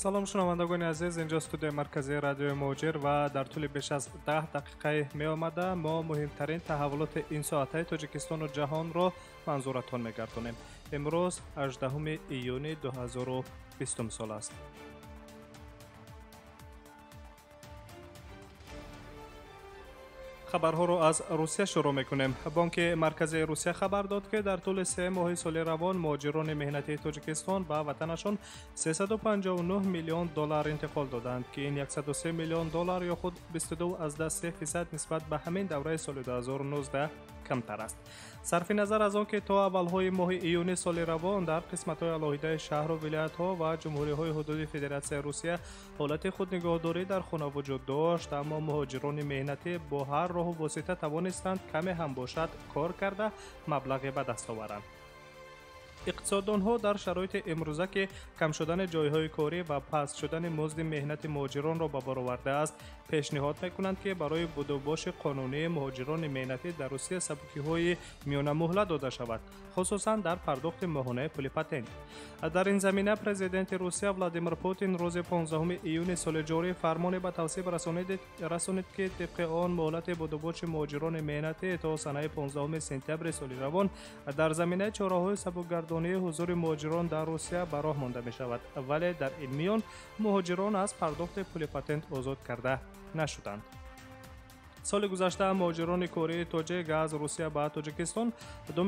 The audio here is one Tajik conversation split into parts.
салом шунавандагони азиз, инҷо студияи марказии радиои муҳоҷир ва дар тӯли беш аз 10 дақиқаи меомада мо муҳимтарин таҳаввулоти ин соатаи тоҷикистону ҷаҳонро манзуратон мегардонем. имрӯз 18 июни 2020 сол аст. хабарҳоро аз русия шурӯъ мекунем. бонки марказии русия хабар дод ки дар тӯли 3 моҳи соли равон муҳоҷирони меҳнатии тоҷикистон ба ватанашон 359 миллион доллар интиқол доданд ки ин 103 миллион доллар ё худ 22.3% нисбат ба ҳамин давраи соли 2019 камтар аст. сарфи назар аз он ки то аввалҳои моҳи июни соли равон дар қисматҳои алоҳидаи шаҳру вилоятҳо ва ҷумҳуриҳои ҳудуди федератсияи русия ҳолати худнигоҳдорӣ дар хона вуҷуд дошт, аммо муҳоҷирони меҳнатӣ бо ҳар роҳу восита тавонистанд каме ҳам бошад кор карда маблағе ба даст оваранд. иқтисоддонҳо дар шароити имрӯза ки кам шудани ҷойҳои корӣ ва паст шудани музди меҳнати муҳоҷиронро ба бор овардааст, пешниҳод мекунанд ки барои будубоши қонунии муҳоҷирони меҳнатӣ дар Русия сабукиҳои миёнамуҳлат дода шавад, хусусан дар пардохти моҳонаи пули патент. дар ин замина президенти Русия Владимир Путин рӯзи 15 июни соли ҷорӣ фармоне ба тавсиб расонид ки тибқи он муҳлати будубоши муҳоҷирони меҳнатӣ то санаи 15 сентябри соли равон дар заминаи чораҳои сабукгардонии ҳузури муҳоҷирон дар Русия ба роҳ монда мешавад, вале дар ин миён муҳоҷирон аз пардохти пули патент озод карда нашуданд. соли гузашта муҳоҷирони кории тоҷик аз Русия ба Тоҷикистон 2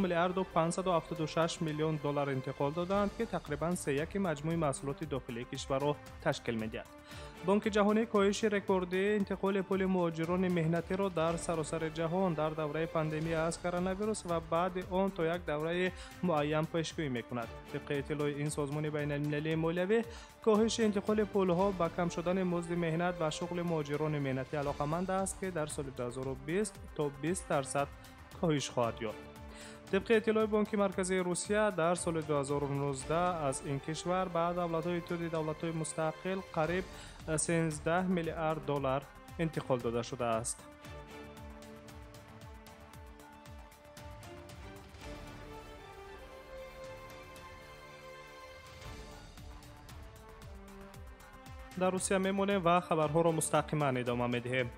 миллиарду 576 миллион доллар интиқол доданд ки тақрибан 3/1 маҷмӯи маҳсулоти дохилии кишварро ташкил медиҳад. бонки ҷаҳонӣ коҳиши рекордии интиқоли пули муҳоҷирони меҳнатиро дар саросари ҷаҳон дар давраи пандемия аз коронавирус ва баъди он то як давраи муайян пешгӯӣ мекунад. тибқи иттилои ин созмони байналмилалии молиявӣ, коҳиши интиқоли пулҳо ба кам шудани музди меҳнат ва шуғли муҳоҷирони меҳнатӣ алоқаманд аст ки дар соли 2020 то 20% коҳиш хоҳад ёфт. тибқи иттилои бонки марказии русия, дар соли 2019 аз ин кишвар ба давлатҳои иттиҳоди давлатҳои мустақил қариб 13 миллиард доллар интиқол дода шудааст. дар русия мемонем ва хабарҳоро мустақиман идома медиҳем.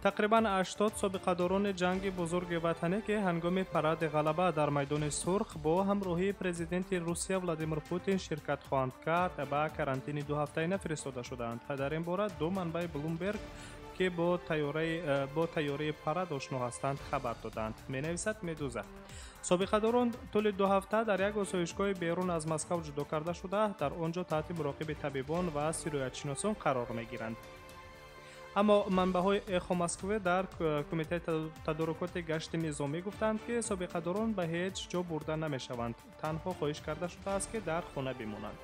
тақрибан 80 собиқадорони ҷанги бузурги ватанӣ ки ҳангоми паради ғалаба дар майдони Сурх бо ҳамроҳии президенти Русия Владимир Путин ширкат хоҳанд кард, ба карантини 2 ҳафтаина фиристода шуданд. дар ин бора ду манбаи Bloomberg ки бо тайёрии парад ошно ҳастанд хабар доданд, менависад Медуза. собиқадорон тӯли 2 ҳафта дар як осоишгоҳи берун аз Москав ҷудо карда шуда, дар он ҷо таҳти муроқиби табибон ва сироятшиносон қарор мегиранд. аммо манбаҳои Эхо Москвы дар кумитаи тадорукоти гашти низомӣ гуфтанд ки собиқадорон ба ҳеҷ ҷо бурда намешаванд, танҳо хоҳиш карда шудааст ки дар хона бимонанд.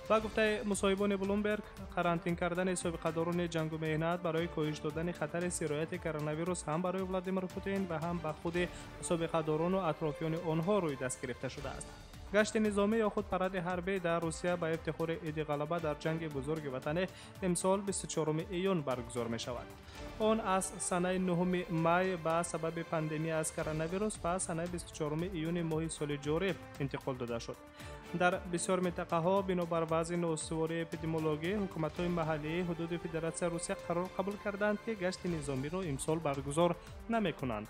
ба гуфтаи мусоҳибони Bloomberg, карантин кардани собиқадорони ҷангу меҳнат барои коҳиш додани хатари сирояти коронавирус ҳам барои Владимир Путин ва ҳам ба худи собиқадорону атрофиёни онҳо рӯй даст гирифта шудааст. гашти низомӣ ё худ паради ҳарбӣ дар Русия ба ифтихори иди ғалаба дар ҷанги бузурги ватанӣ имсол 24 июн баргузор мешавад. он аз санаи 9 май ба сабаби пандемия аз коронавирус ба санаи 24 июни моҳи соли ҷорӣ интиқол дода шуд. дар бисёр минтақаҳо бинобар вазъи ноустувории эпидемиологӣ, ҳукуматҳои маҳаллии ҳудуди Федератсияи Русия қарор қабул карданд ки гашти низомиро имсол баргузор намекунанд.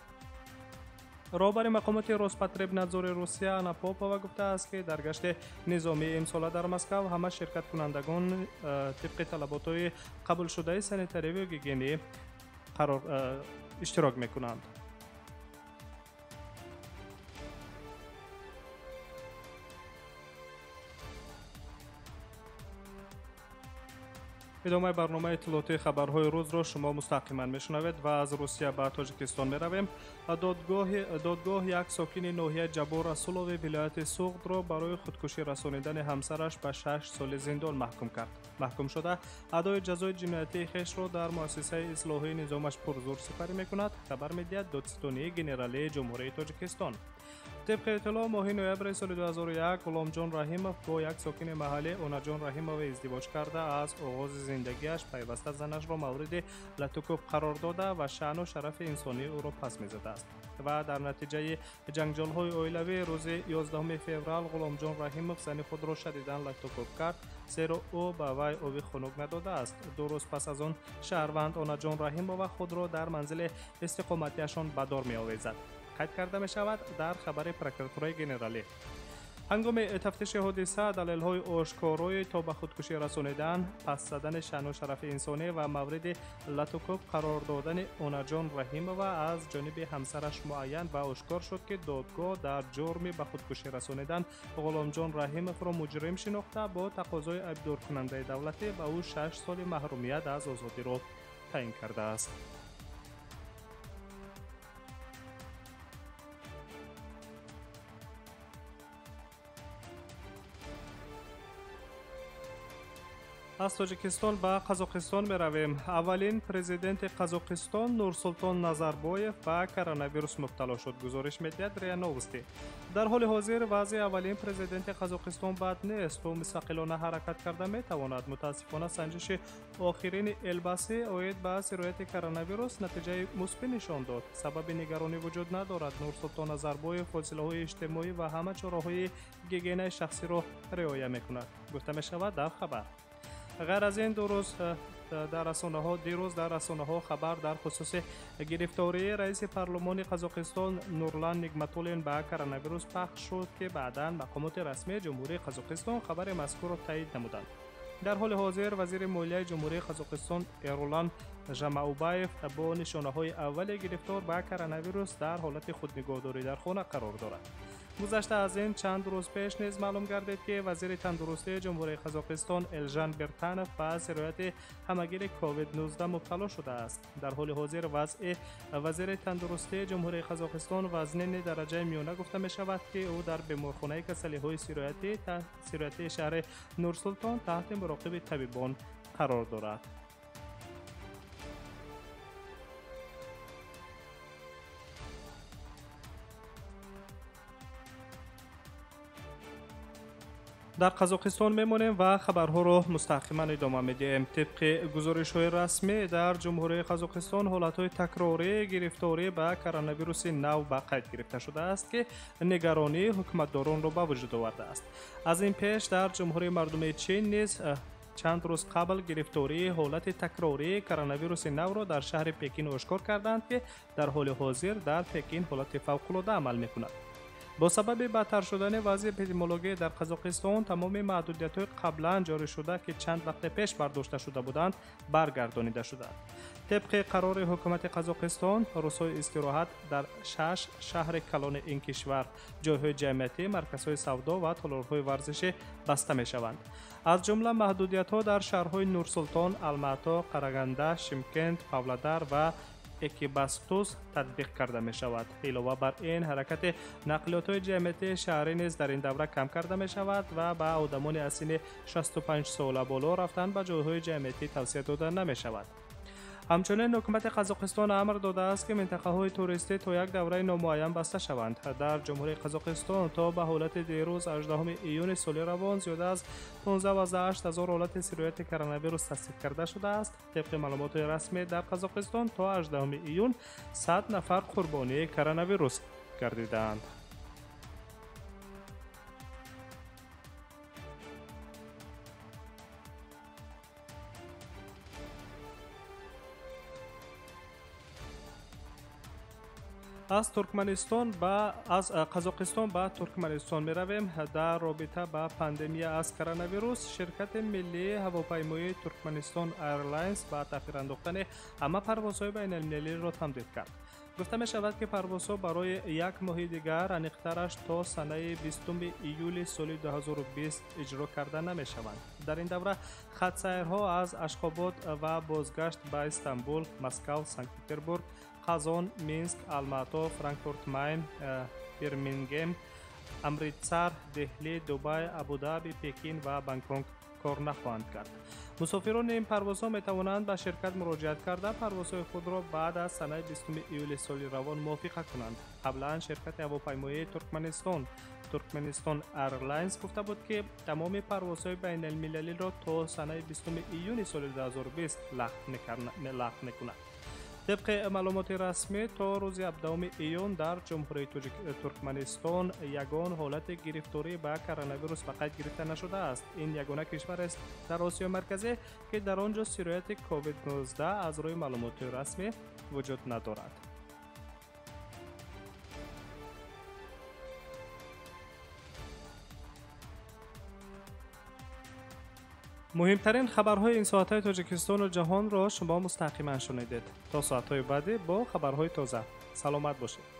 роҳбари мақомоти Роспотребнадзори Русия Анна Попова гуфтааст ки дар гашти низомии имсола дар Москав ҳама ширкаткунандагон тибқи талаботҳои қабулшудаи санитаривию гигиенӣ иштирок мекунанд. идомаи барномаи иттилоотии хабарҳои рӯзро шумо мустақиман мешунавед ва аз Русия ба Тоҷикистон меравем. додгоҳ як сокини ноҳияи Ҷабор Расулови вилояти Суғдро барои худкушӣ расонидани ҳамсараш ба 6 соли зиндон маҳкум кард. маҳкум шуда адои ҷазои ҷиноятии хешро дар муассисаи ислоҳии низомаш пурзур сипарӣ мекунад, хабар медиҳад додситонии генералии ҷумҳурии Тоҷикистон. طبق اطلاع ماهی نوامبر سال 2001 غلامجان رحیمов با یک ساکن محلی اوناجان رحیمov ازدواج کرده از آغاز زندگیش پیوسته زنش را مورد لطکوب قرار داده و شأن و شرف انسانی او را پس می‌زده است و در نتیجه جنجال‌های عائلوی روز 11 فوریه غلامجان رحیمov زن خود را شدیداً لطکوب کرد زیرا او به وی آب خنک نداده است. 2 روز پس از آن شهروند اوناجان رحیمov خود را در منزل استقامتیشان به دار می‌آویزد. قید کرده می شود در خبر پروکراتوری گنرالی. هنگام تفتیش حادثه دلایل‌های آشکارای تا به خودکشی رسانیدن، پس زدن شأن و شرف انسانی و مورد لطکوب قرار دادن اوناجان رحیمov از جانب همسرش معین و آشکار شد که دادگاه در جرم به خودکشی رسانیدن غلامجان رحیمov را مجرم شناخته با تقاضای ابدار کننده دولتی به او 6 سال محرومیت از آزادی را تعیین کرده است. از تاجیکستان به قزاقستان می رویم. اولین پرزیدنت قزاقستان نورسلطان نظربایف به کرونا ویروس مبتلا شد. گزارش می‌دهد ریا نوستی. در حال حاضر وضع اولین پرزیدنت قزاقستان بد نیست و مستقلانه حرکت کرده می تواند. متاسفانه سنجش آخرین الباسی عاید به سرایت کرونا ویروس نتیجه مثبت نشان داد. سبب نگرانی وجود ندارد. نورسلطان نظربایف فاصله‌های اجتماعی و همه چاره‌های گیگین شخصی را رعایت می‌کند. گفته می‌شود در خبر. غیر از این دیروز در رسانه‌ها خبر در خصوص گرفتاری رئیس پارلمان قزاقستان نورلان نگمتولین به کرونا ویروس پخش شد که بعداً مقامات رسمی جمهوری قزاقستان خبر مذکور را تایید نمودند. در حال حاضر وزیر مالیه جمهوری قزاقستان ایرولان ژمائوبایف با نشانه‌های اول گرفتار به کرونا ویروس در حالت خودنگهداری در خانه قرار دارد. گذشته از این چند روز پیش نیز معلوم گردید که وزیر تندرستی جمهوری قزاقستان الژان برتانوف به سرایت همگیر کووید 19 مبتلا شده است. در حال حاضر وضع وزیر تندرستی جمهوری قزاقستان وزنین درجه میانه گفته می شود که او در بیمارخانه کسلی‌های سرایتی شهر نورسلطان تحت مراقبت طبیبان قرار دارد. در قزاقستان میمونیم و خبرها را مستقیما ادامه میدیم. طبق گزارش‌های رسمی در جمهوری قزاقستان حالت‌های تکراری گرفتاری به کرونا ویروس نو به قید گرفته شده است که نگرانی حکومتداران را به وجود آورده است. از این پیش در جمهوری مردمی چین نیز چند روز قبل گرفتاری حالت تکراری کرونا ویروس نو را در شهر پکین آشکار کردند که در حال حاضر در پکین حالت فوق‌العاده عمل می‌کند. با سبب بدتر شدن وضع اپیدمیولوژی در قزاقستان تمام محدودیت‌های قبلا جاری شده که چند وقت پیش برداشته شده بودند برگردانیده شدند. طبق قرار حکومت قزاقستان روزهای استراحت در 6 شهر کلان این کشور، جایهای جمعیتی، مرکزهای سودا و تالارهای ورزشی بسته می‌شوند. از جمله محدودیت‌ها در شهرهای نورسلطان، الماتا، قرغنده، شیمکند، پاولادار و اکیباستوس تطبیق کرده می شود. علاوه بر این حرکت نقلیات جمعیتی شهری نیز در این دوره کم کرده می شود و به آدمان از سن 65 ساله بالا رفتن به جایهای جمعیتی توصیه داده نمی شود. همچنین حکومت قزاقستان امر داده است که منطقه‌های توریستی تا یک دوره نامعین بسته شوند. در جمهوری قزاقستان تا به حالت دیروز 18 ایون سال روان زیاده از 15,800 حالت سرایت کرونا ویروس تصدیق کرده شده است. طبق معلومات رسمی در قزاقستان تا 18 ایون 100 نفر قربانی کرونا ویروس گردیدند. از قزاقستان به ترکمنستان می رویم. در رابطه با پاندمی از کرونا ویروس شرکت ملی هواپیمایی ترکمنستان ایرلاینز با تاخیر انداختن همه پروازهای بین المللی را تمدید کرد. گفته می شود که پروازها برای یک ماه دیگر انیق‌ترش تا سنه 20 ایول سال 2020 اجرا کرده نمی شوند. در این دوره خط سیرها از اشخاباد و بازگشت به استانبول، مسکو، سنت پترزبورگ، قازان، مینسک، آلماتا، فرانکفورت ماین، برمینگهم، امریتسر، دهلی، دبی، ابوظبی، پکین و بانکوک کار نخواهند کرد. مسافران این پروازها می توانند به شرکت مراجعت کرده پروازهای خود را بعد از سنه 20 ایول سال روان موافقت کنند. قبلا شرکت هواپیمایی ترکمنستان ایرلاینز گفته بود که تمام پروازهای بین المللی را تا سنه 20 ایون سال 2020 لغو می‌کند. طبق معلومات رسمی تا روز 17 ایون در جمهوری ترکمنستان یگان حالت گرفتاری به کرونا ویروس به قید گرفته نشده است. این یگانه کشور است در آسیا مرکزی که در آنجا سرایت کووید 19 از روی معلومات رسمی وجود ندارد. مهمترین خبرهای این ساعت‌های تاجیکستان و جهان را شما مستقیما شنیدید. تا ساعت‌های بعدی با خبرهای تازه. سلامت باشید.